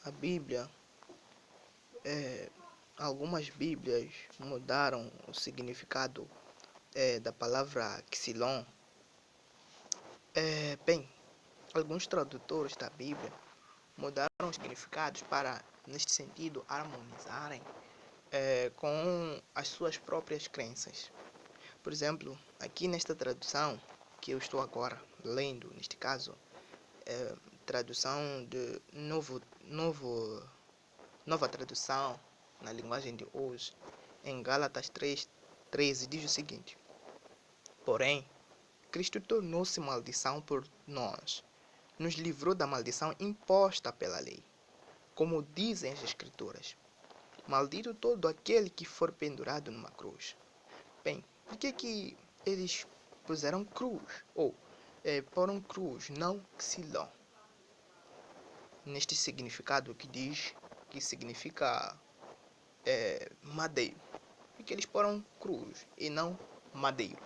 a Bíblia, algumas Bíblias mudaram o significado da palavra xilon. Bem, alguns tradutores da Bíblia mudaram os significados para, neste sentido, harmonizarem com as suas próprias crenças. Por exemplo, aqui nesta tradução que eu estou agora lendo, neste caso, tradução de nova tradução na linguagem de hoje, em Gálatas 3:13 diz o seguinte: porém, Cristo tornou-se maldição por nós, nos livrou da maldição imposta pela lei, como dizem as Escrituras: maldito todo aquele que for pendurado numa cruz. Bem, por que eles puseram cruz? Ou poram cruz, não xilon? Neste significado que diz que significa madeiro. Por que eles poram cruz e não madeiro?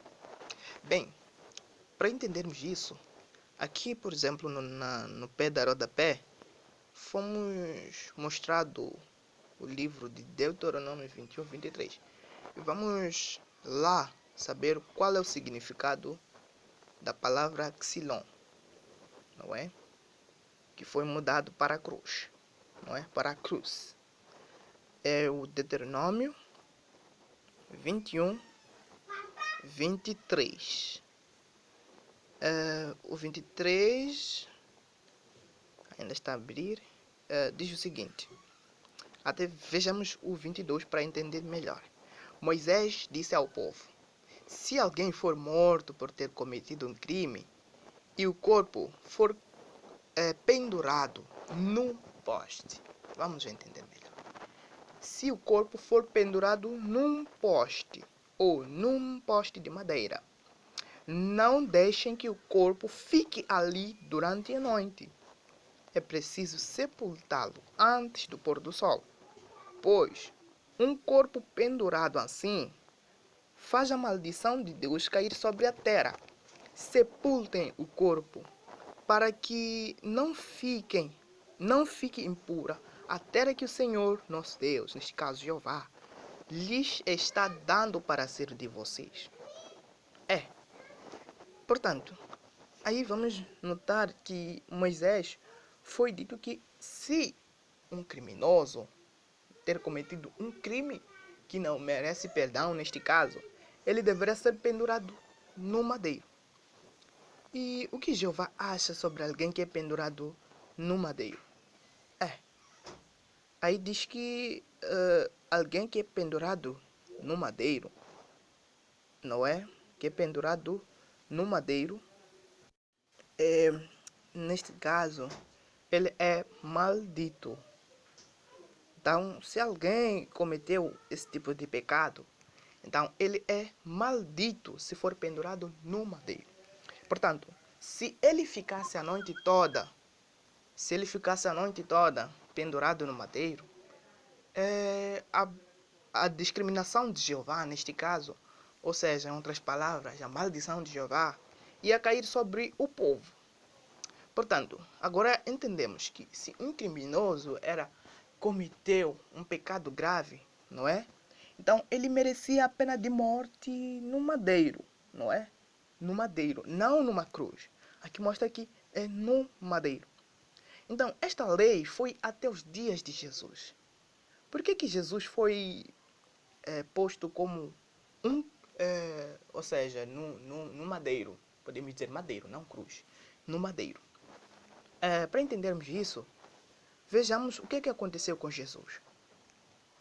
Bem, para entendermos isso, aqui, por exemplo, no pé da rodapé, fomos mostrado o livro de Deuteronômio 21:23. E vamos lá saber qual é o significado da palavra xilon, não é? Que foi mudado para a cruz, não é? Para a cruz. É o Deuteronômio 21:23. O 23 ainda está a abrir. Diz o seguinte. Até vejamos o 22 para entender melhor. Moisés disse ao povo: se alguém for morto por ter cometido um crime e o corpo for pendurado num poste. Vamos entender melhor. Se o corpo for pendurado num poste ou num poste de madeira, não deixem que o corpo fique ali durante a noite. É preciso sepultá-lo antes do pôr do sol, pois um corpo pendurado assim faz a maldição de Deus cair sobre a terra. Sepultem o corpo para que não fique impura a terra que o Senhor, nosso Deus, neste caso Jeová, lhes está dando para ser de vocês. Portanto, aí vamos notar que Moisés foi dito que se um criminoso ter cometido um crime que não merece perdão neste caso, ele deverá ser pendurado no madeiro. E o que Jeová acha sobre alguém que é pendurado no madeiro? Aí diz que alguém que é pendurado no madeiro, não é? Que é pendurado no madeiro, neste caso, ele é maldito. Então, se alguém cometeu esse tipo de pecado, então ele é maldito se for pendurado no madeiro. Portanto, se ele ficasse a noite toda pendurado no madeiro, a discriminação de Jeová, neste caso, ou seja, em outras palavras, a maldição de Jeová, ia cair sobre o povo. Portanto, agora entendemos que se um criminoso cometeu um pecado grave, não é? Então, ele merecia a pena de morte no madeiro, não é? No madeiro, não numa cruz. Aqui mostra que é no madeiro. Então, esta lei foi até os dias de Jesus. Por que Jesus foi posto como ou seja, no madeiro? Podemos dizer madeiro, não cruz. No madeiro. Para entendermos isso, vejamos o que aconteceu com Jesus.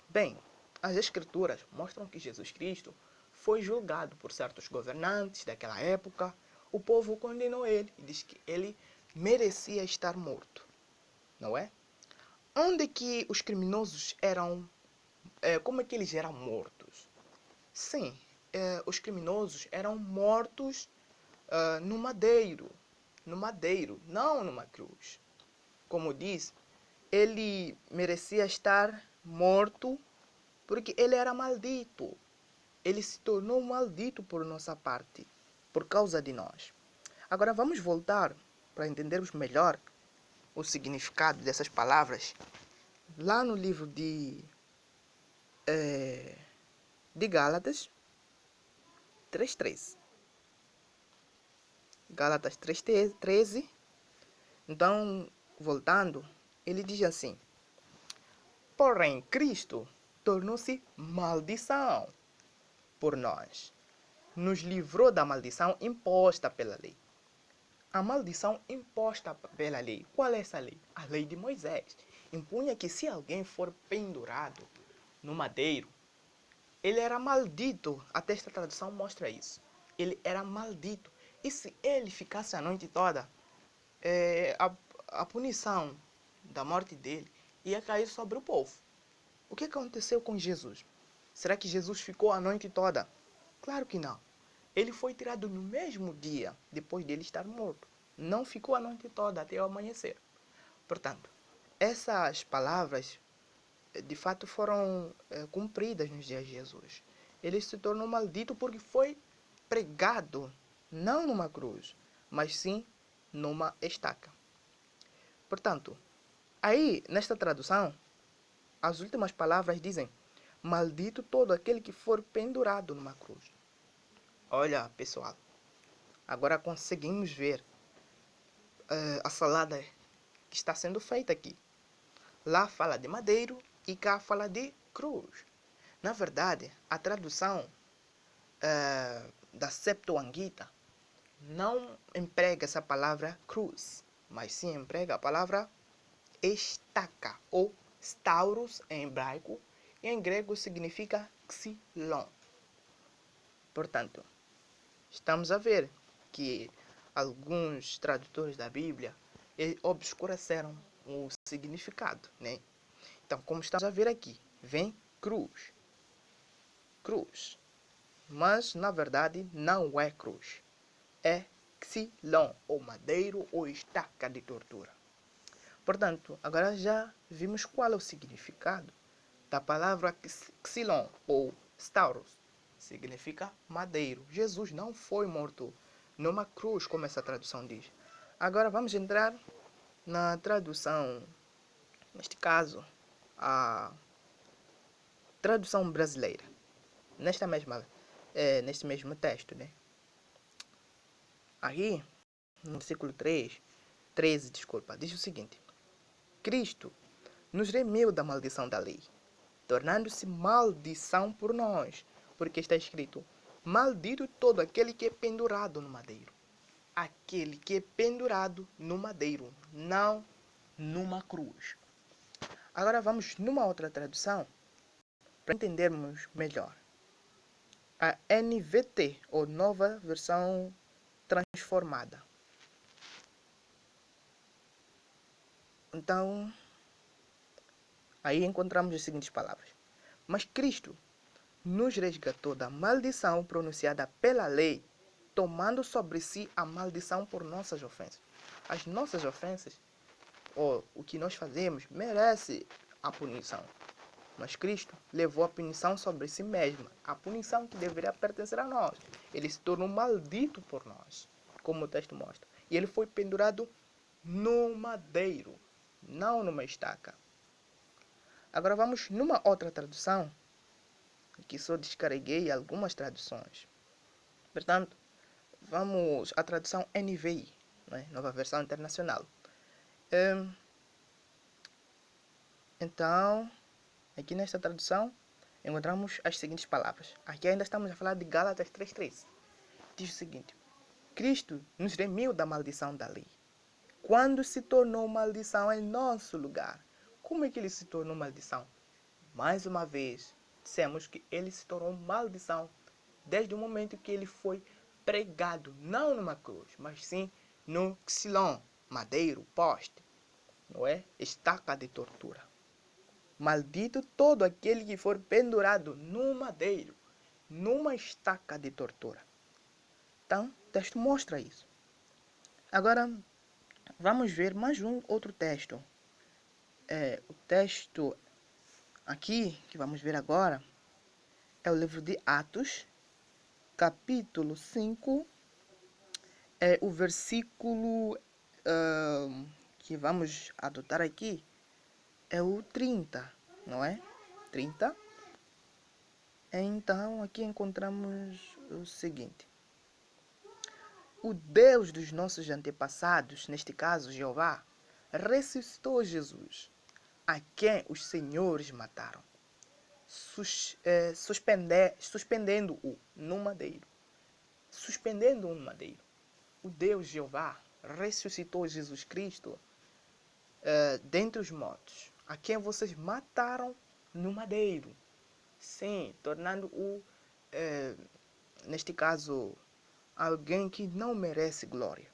Bem, as Escrituras mostram que Jesus Cristo foi julgado por certos governantes daquela época. O povo condenou ele e disse que ele merecia estar morto, não é? Onde que os criminosos eram... como é que eles eram mortos? Sim, os criminosos eram mortos no madeiro, não numa cruz. Como diz, ele merecia estar morto porque ele era maldito. Ele se tornou maldito por nossa parte, por causa de nós. Agora vamos voltar para entendermos melhor o significado dessas palavras lá no livro de Gálatas 3:13. Gálatas 3:13. Então, voltando, ele diz assim: porém, Cristo tornou-se maldição por nós. Nos livrou da maldição imposta pela lei. A maldição imposta pela lei. Qual é essa lei? A lei de Moisés. Impunha que se alguém for pendurado no madeiro, ele era maldito. Até esta tradução mostra isso. Ele era maldito. E se ele ficasse a noite toda, a punição da morte dele ia cair sobre o povo. O que aconteceu com Jesus? Será que Jesus ficou a noite toda? Claro que não. Ele foi tirado no mesmo dia, depois dele estar morto. Não ficou a noite toda até o amanhecer. Portanto, essas palavras de fato foram cumpridas nos dias de Jesus. Ele se tornou maldito porque foi pregado não numa cruz, mas sim numa estaca. Portanto, aí nesta tradução, as últimas palavras dizem: maldito todo aquele que for pendurado numa cruz. Olha, pessoal, agora conseguimos ver a salada que está sendo feita aqui. Lá fala de madeiro e cá fala de cruz. Na verdade, a tradução da Septuaginta não emprega essa palavra cruz, mas sim emprega a palavra estaca ou stauros em hebraico e em grego significa xilon. Portanto, estamos a ver que alguns tradutores da Bíblia obscureceram o significado, né? Então, como estamos a ver aqui, vem cruz. Cruz. Mas, na verdade, não é cruz. É xilon, ou madeiro, ou estaca de tortura. Portanto, agora já vimos qual é o significado da palavra xilon, ou stauros. Significa madeiro. Jesus não foi morto numa cruz, como essa tradução diz. Agora vamos entrar na tradução, neste caso, a tradução brasileira. Neste mesmo texto, né? Aqui, no versículo 13, diz o seguinte: Cristo nos remiu da maldição da lei, tornando-se maldição por nós, porque está escrito: maldito todo aquele que é pendurado no madeiro. Aquele que é pendurado no madeiro, não numa cruz. Agora vamos numa outra tradução para entendermos melhor. A NVT, ou Nova Versão Transformada. Então, aí encontramos as seguintes palavras: mas Cristo nos resgatou da maldição pronunciada pela lei, tomando sobre si a maldição por nossas ofensas. As nossas ofensas, ou o que nós fazemos, merece a punição. Mas Cristo levou a punição sobre si mesmo, a punição que deveria pertencer a nós. Ele se tornou maldito por nós, como o texto mostra. E ele foi pendurado no madeiro, não numa estaca. Agora vamos numa outra tradução, que só descarreguei algumas traduções. Portanto, vamos à tradução NVI, né? Nova Versão Internacional. Então, aqui nesta tradução, encontramos as seguintes palavras. Aqui ainda estamos a falar de Gálatas 3:13. Diz o seguinte: Cristo nos remiu da maldição da lei, quando se tornou maldição em nosso lugar. Como é que ele se tornou maldição? Mais uma vez, dissemos que ele se tornou maldição desde o momento que ele foi pregado, não numa cruz, mas sim no xilon, madeiro, poste, não é? Estaca de tortura. Maldito todo aquele que for pendurado no madeiro, numa estaca de tortura. Então, o texto mostra isso. Agora, vamos ver mais outro texto. O texto aqui, que vamos ver agora, é o livro de Atos, capítulo 5, o versículo que vamos adotar aqui é o 30, não é? 30. Então, aqui encontramos o seguinte. O Deus dos nossos antepassados, neste caso Jeová, ressuscitou Jesus, a quem os senhores mataram, suspendendo-o no madeiro. Suspendendo-o no madeiro. O Deus Jeová ressuscitou Jesus Cristo dentre os mortos, a quem vocês mataram no madeiro. Sim, tornando-o, neste caso, alguém que não merece glória.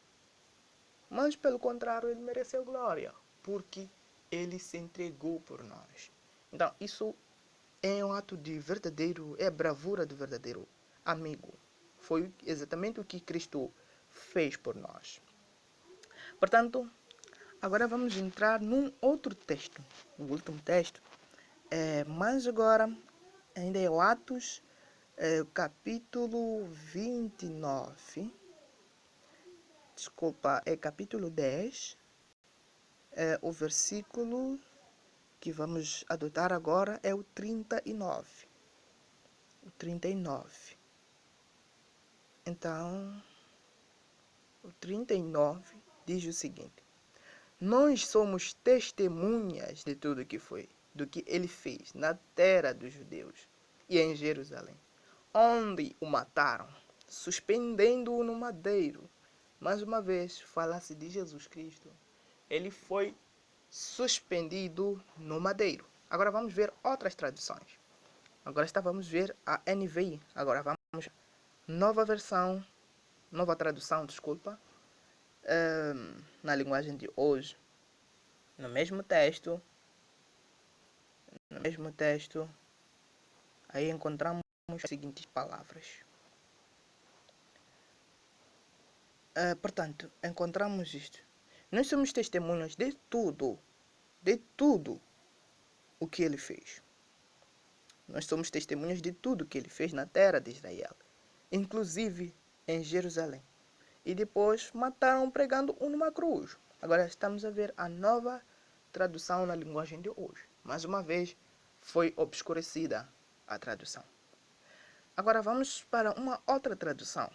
Mas, pelo contrário, ele mereceu glória, porque ele se entregou por nós. Então, isso é um ato de verdadeiro, é a bravura do verdadeiro amigo. Foi exatamente o que Cristo fez por nós. Portanto, agora vamos entrar num outro texto, o último texto. Mas agora, ainda é o Atos, capítulo 29. Desculpa, é capítulo 10. O versículo que vamos adotar agora é o 39. O 39. Então, o 39 diz o seguinte: Nós somos testemunhas de tudo que foi, do que ele fez na terra dos judeus e em Jerusalém, onde o mataram, suspendendo-o no madeiro. Mais uma vez, fala-se de Jesus Cristo. Ele foi suspendido no madeiro. Agora vamos ver outras traduções. Agora vamos ver a NVI. Agora vamos nova versão, nova tradução, desculpa, na linguagem de hoje. No mesmo texto, aí encontramos as seguintes palavras. Portanto, encontramos isto. Nós somos testemunhas de tudo o que ele fez. Nós somos testemunhas de tudo que ele fez na terra de Israel, inclusive em Jerusalém. E depois mataram pregando-o numa cruz. Agora estamos a ver a nova tradução na linguagem de hoje. Mais uma vez, foi obscurecida a tradução. Agora vamos para uma outra tradução.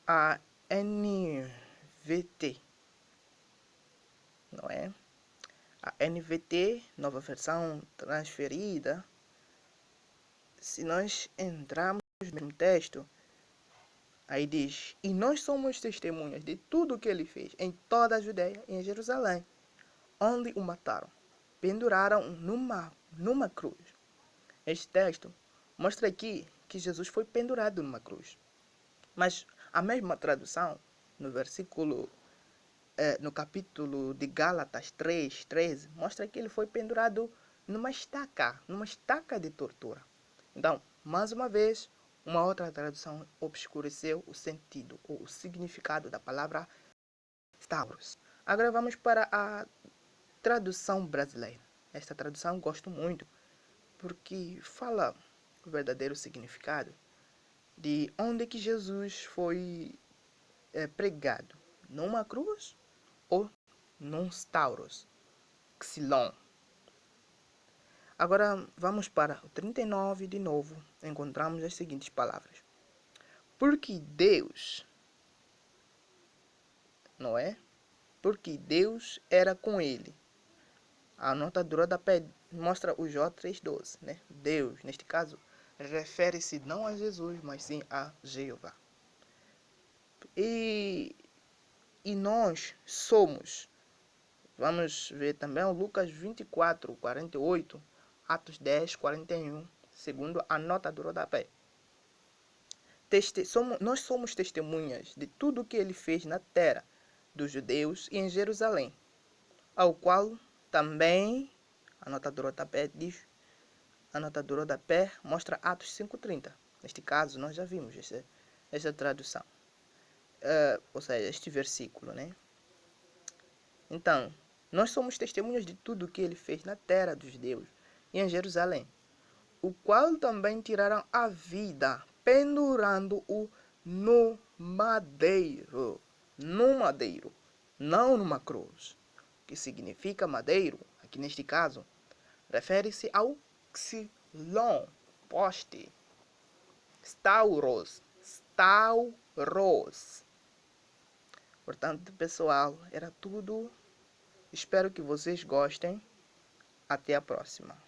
A NVT. Não é? A NVT, nova versão transferida. Se nós entrarmos no mesmo texto, aí diz: E nós somos testemunhas de tudo o que ele fez em toda a Judeia e em Jerusalém, onde o mataram. Penduraram numa cruz. Este texto mostra aqui que Jesus foi pendurado numa cruz. Mas a mesma tradução, no versículo, no capítulo de Gálatas 3:13, mostra que ele foi pendurado numa estaca de tortura. Então, mais uma vez, uma outra tradução obscureceu o sentido ou o significado da palavra Stauros. Agora vamos para a tradução brasileira. Esta tradução gosto muito porque fala o verdadeiro significado de onde que Jesus foi pregado. Numa cruz ou num stauros, xilon. Agora vamos para o 39 de novo. Encontramos as seguintes palavras. Porque Deus, não é? Porque Deus era com ele. A nota do rodapé mostra o Jó 3:12, né? Deus, neste caso, refere-se não a Jesus, mas sim a Jeová. E nós somos, vamos ver também o Lucas 24:48, Atos 10:41, segundo a nota do rodapé. Nós somos testemunhas de tudo o que ele fez na terra dos judeus e em Jerusalém, ao qual também a nota do rodapé diz, a nota do rodapé mostra Atos 5:30. Neste caso, nós já vimos essa tradução. Ou seja, este versículo, né? Então, nós somos testemunhas de tudo o que ele fez na terra dos judeus e em Jerusalém, o qual também tiraram a vida, pendurando-o no madeiro. No madeiro, não numa cruz. que significa madeiro, aqui neste caso, refere-se ao xilon, poste. Stauros. Portanto, pessoal, era tudo. Espero que vocês gostem. Até a próxima.